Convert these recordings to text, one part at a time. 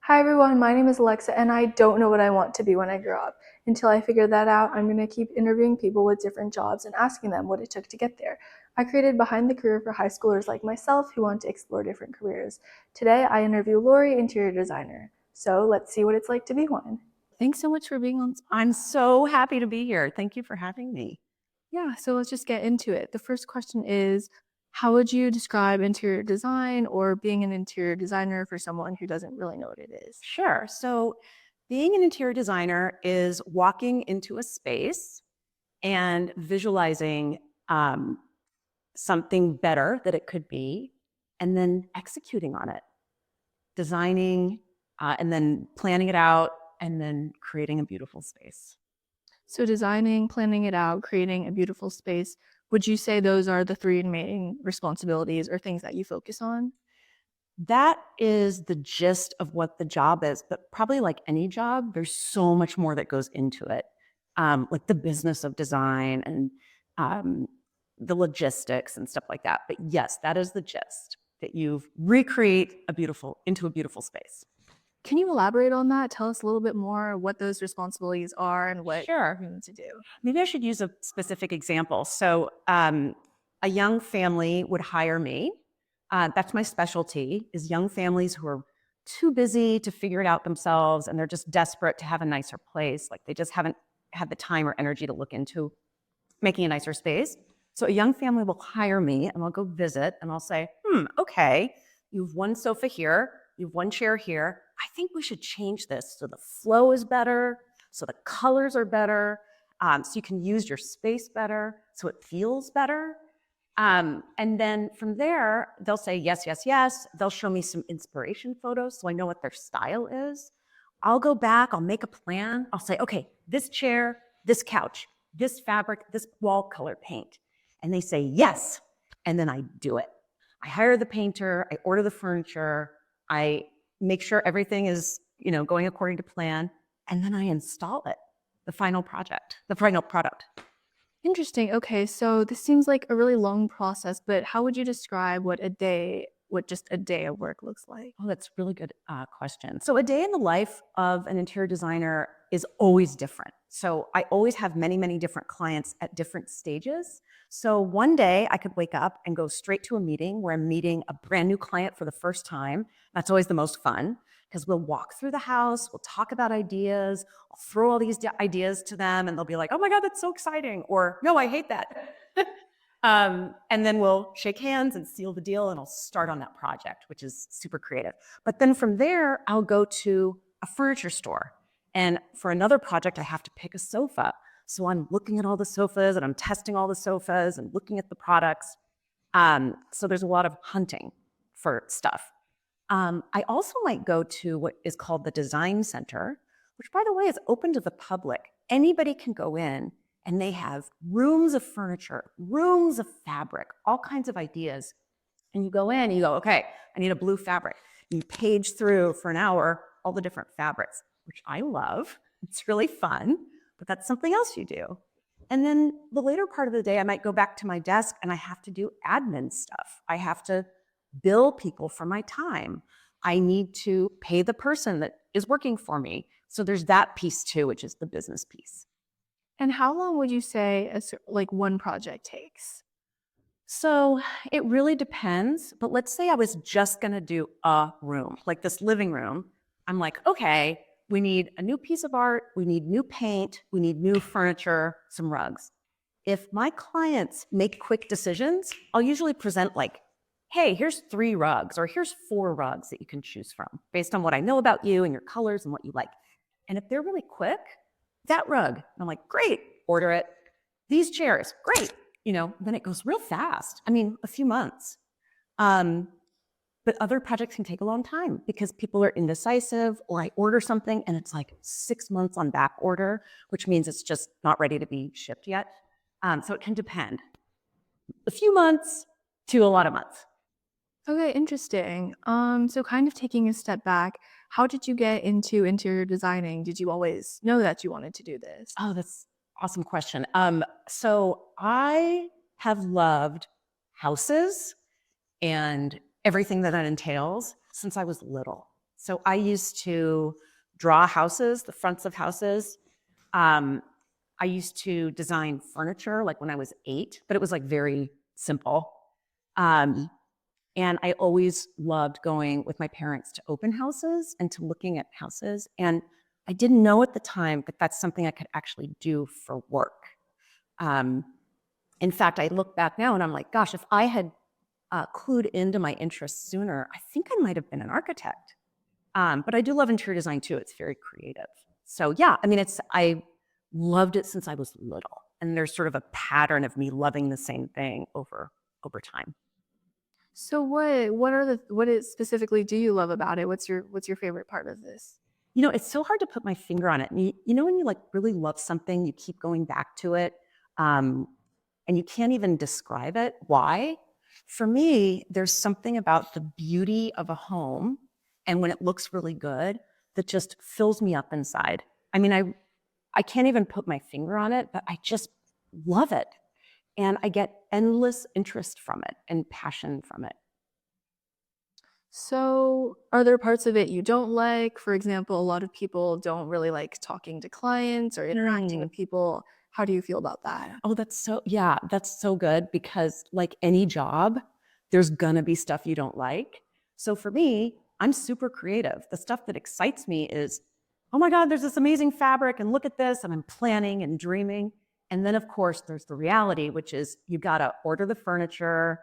Hi everyone, my name is Alexa and I don't know what I want to be when I grow up. Until I figure that out, I'm going to keep interviewing people with different jobs and asking them what it took to get there. I created Behind the Career for high schoolers like myself who want to explore different careers. Today I interview Lorri, interior designer. So let's see what it's like to be one. Thanks so much for being on. I'm so happy to be here. Thank you for having me. Yeah, so let's just get into it. The first question is, how would you describe interior design or being an interior designer for someone who doesn't really know what it is? Sure. So, being an interior designer is walking into a space and visualizing um, something better that it could be, and then executing on it, designing, and then planning it out, and then creating a beautiful space. So designing, planning it out, creating a beautiful space, would you say those are the three main responsibilities or things that you focus on? That is the gist of what the job is, but probably like any job, there's so much more that goes into it, like the business of design and um, the logistics and stuff like that. But yes, that is the gist, that you recreate into a beautiful space. Can you elaborate on that? Tell us a little bit more what those responsibilities are and what Sure. you need to do. Maybe I should use a specific example. So, a young family would hire me. That's my specialty, is young families who are too busy to figure it out themselves, and they're just desperate to have a nicer place. Like they just haven't had the time or energy to look into making a nicer space. So a young family will hire me, and I'll go visit, and I'll say, okay, you have one sofa here, you have one chair here. I think we should change this so the flow is better, so the colors are better, so you can use your space better, so it feels better. And then from there, they'll say yes, yes, yes. They'll show me some inspiration photos so I know what their style is. I'll go back, I'll make a plan. I'll say, okay, this chair, this couch, this fabric, this wall color paint. And they say yes. And then I do it. I hire the painter, I order the furniture, I make sure everything is, going according to plan, and then I install it, the final product. Interesting. Okay, so this seems like a really long process, but how would you describe what just a day of work looks like? Oh, that's a really good question. So, a day in the life of an interior designer is always different. So, I always have many, many different clients at different stages. So, one day I could wake up and go straight to a meeting where I'm meeting a brand new client for the first time. That's always the most fun because we'll walk through the house, we'll talk about ideas, I'll throw all these ideas to them, and they'll be like, oh my God, that's so exciting. Or, no, I hate that. And then we'll shake hands and seal the deal, and I'll start on that project, which is super creative. But then from there, I'll go to a furniture store. And for another project, I have to pick a sofa. So I'm looking at all the sofas and I'm testing all the sofas and looking at the products. So there's a lot of hunting for stuff. I also might go to what is called the Design Center, which, by the way, is open to the public. Anybody can go in, and they have rooms of furniture, rooms of fabric, all kinds of ideas. And you go in and you go, okay, I need a blue fabric. And you page through for an hour all the different fabrics, which I love. It's really fun, but that's something else you do. And then the later part of the day, I might go back to my desk and I have to do admin stuff. I have to bill people for my time. I need to pay the person that is working for me. So there's that piece too, which is the business piece. And how long would you say like one project takes? So it really depends. But let's say I was just going to do a room, like this living room. I'm like, okay, we need a new piece of art, we need new paint, we need new furniture, some rugs. If my clients make quick decisions, I'll usually present like, hey, here's 3 rugs, or here's 4 rugs that you can choose from based on what I know about you and your colors and what you like. And if they're really quick, that rug, I'm like, great, order it. These chairs, great. Then it goes real fast. I mean, a few months. But other projects can take a long time because people are indecisive, or I order something and it's like 6 months on back order, which means it's just not ready to be shipped yet. So it can depend. A few months to a lot of months. Okay, interesting. So kind of taking a step back, how did you get into interior designing? Did you always know that you wanted to do this? Oh, that's awesome question. So I have loved houses and everything that entails since I was little. So I used to draw houses, the fronts of houses. Um, I used to design furniture like when I was 8, but it was like very simple. Um, and I always loved going with my parents to open houses and to looking at houses. And I didn't know at the time that that's something I could actually do for work. Um, in fact, I look back now and I'm like, gosh, if I had clued into my interests sooner, I think I might have been an architect. But I do love interior design too. It's very creative. So yeah, I mean, I loved it since I was little, and there's sort of a pattern of me loving the same thing over time. So what is specifically do you love about it? What's your favorite part of this? You know, it's so hard to put my finger on it. And you know, when you like really love something, you keep going back to it, um, and you can't even describe it. Why? For me, there's something about the beauty of a home, and when it looks really good, that just fills me up inside. I mean, I can't even put my finger on it, but I just love it, and I get endless interest from it and passion from it. So, are there parts of it you don't like? For example, a lot of people don't really like talking to clients or interacting Mm. with people. How do you feel about that? Oh, yeah, that's so good because like any job, there's gonna be stuff you don't like. So for me, I'm super creative. The stuff that excites me is, oh my God, there's this amazing fabric and look at this. And I'm planning and dreaming. And then of course there's the reality, which is you gotta order the furniture.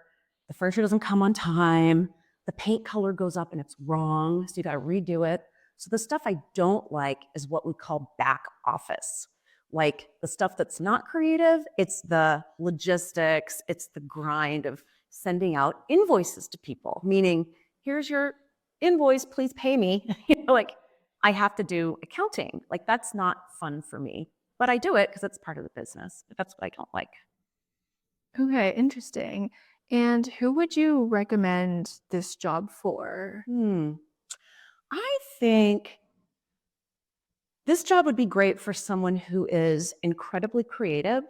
The furniture doesn't come on time. The paint color goes up and it's wrong. So you gotta redo it. So the stuff I don't like is what we call back office, like the stuff that's not creative, it's the logistics, it's the grind of sending out invoices to people, meaning, here's your invoice, please pay me. Like I have to do accounting. Like that's not fun for me, but I do it because it's part of the business. But that's what I don't like. Okay, interesting. And who would you recommend this job for? Hmm. I think this job would be great for someone who is incredibly creative,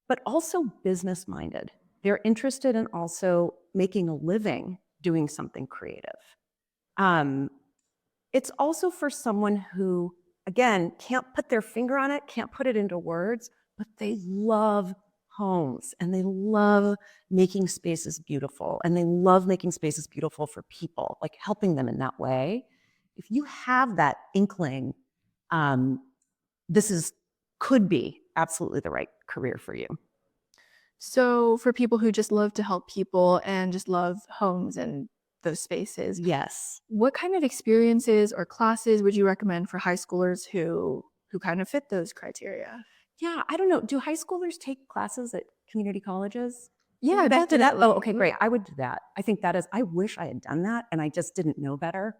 but also business minded. They're interested in also making a living doing something creative. Um, it's also for someone who, again, can't put their finger on it, can't put it into words, but they love homes and they love making spaces beautiful and they love making spaces beautiful for people, like helping them in that way. If you have that inkling, um, this is could be absolutely the right career for you. So, for people who just love to help people and just love homes and those spaces, Yes. what kind of experiences or classes would you recommend for high schoolers who kind of fit those criteria? Yeah, I don't know. Do high schoolers take classes at community colleges? Yeah, That oh, definitely. okay, great. I would do that. I think that is I wish I had done that and I just didn't know better.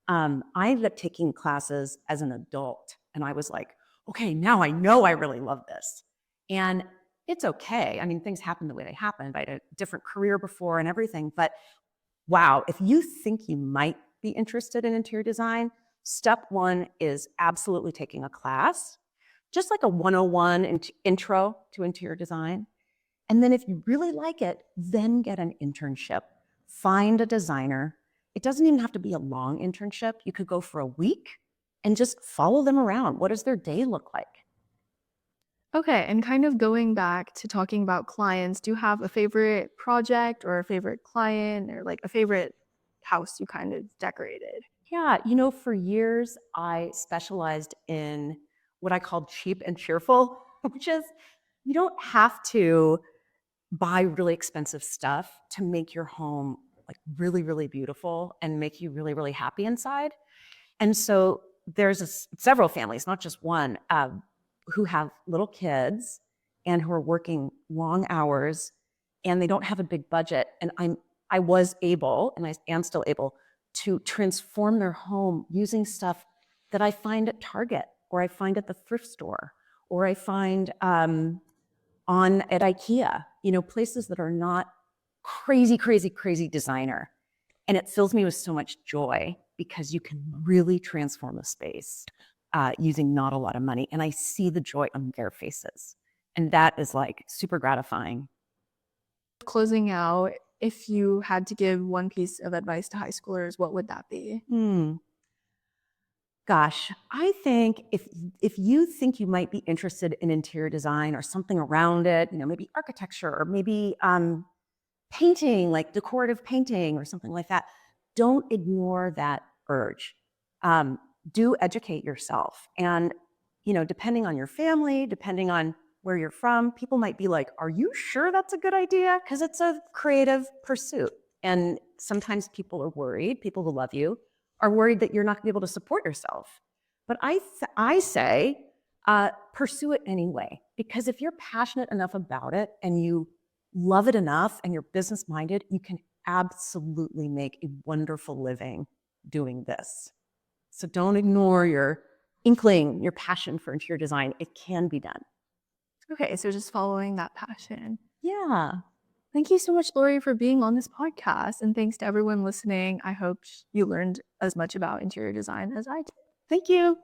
I ended up taking classes as an adult and I was like, okay, now I know I really love this. And it's okay. I mean, things happen the way they happened. I had a different career before and everything, but wow, if you think you might be interested in interior design, step one is absolutely taking a class, just like a 101 intro to interior design. And then if you really like it, then get an internship. Find a designer. It doesn't even have to be a long internship. You could go for a week and just follow them around. What does their day look like? Okay, and kind of going back to talking about clients, do you have a favorite project or a favorite client or like a favorite house you kind of decorated? Yeah, you know, for years I specialized in what I called cheap and cheerful, which is you don't have to buy really expensive stuff to make your home like really, really beautiful and make you really, really happy inside. And so there's several families, not just one, who have little kids and who are working long hours and they don't have a big budget. And I was able, and I am still able, to transform their home using stuff that I find at Target or I find at the thrift store or I find on at IKEA, you know, places that are not crazy, crazy, crazy designer. And it fills me with so much joy because you can really transform a space using not a lot of money. And I see the joy on their faces. And that is like super gratifying. Closing out, if you had to give one piece of advice to high schoolers, what would that be? Gosh, I think if you think you might be interested in interior design or something around it, maybe architecture or maybe painting, like decorative painting or something like that, don't ignore that urge. Do educate yourself. And, depending on your family, depending on where you're from, people might be like, are you sure that's a good idea? Because it's a creative pursuit. And sometimes people are worried, people who love you are worried that you're not going to be able to support yourself. But I say, pursue it anyway. Because if you're passionate enough about it and you love it enough and you're business minded, you can absolutely make a wonderful living doing this. So don't ignore your inkling, your passion for interior design. It can be done. Okay, so just following that passion. Yeah. Thank you so much, Lorri, for being on this podcast. And thanks to everyone listening. I hope you learned as much about interior design as I did. Thank you.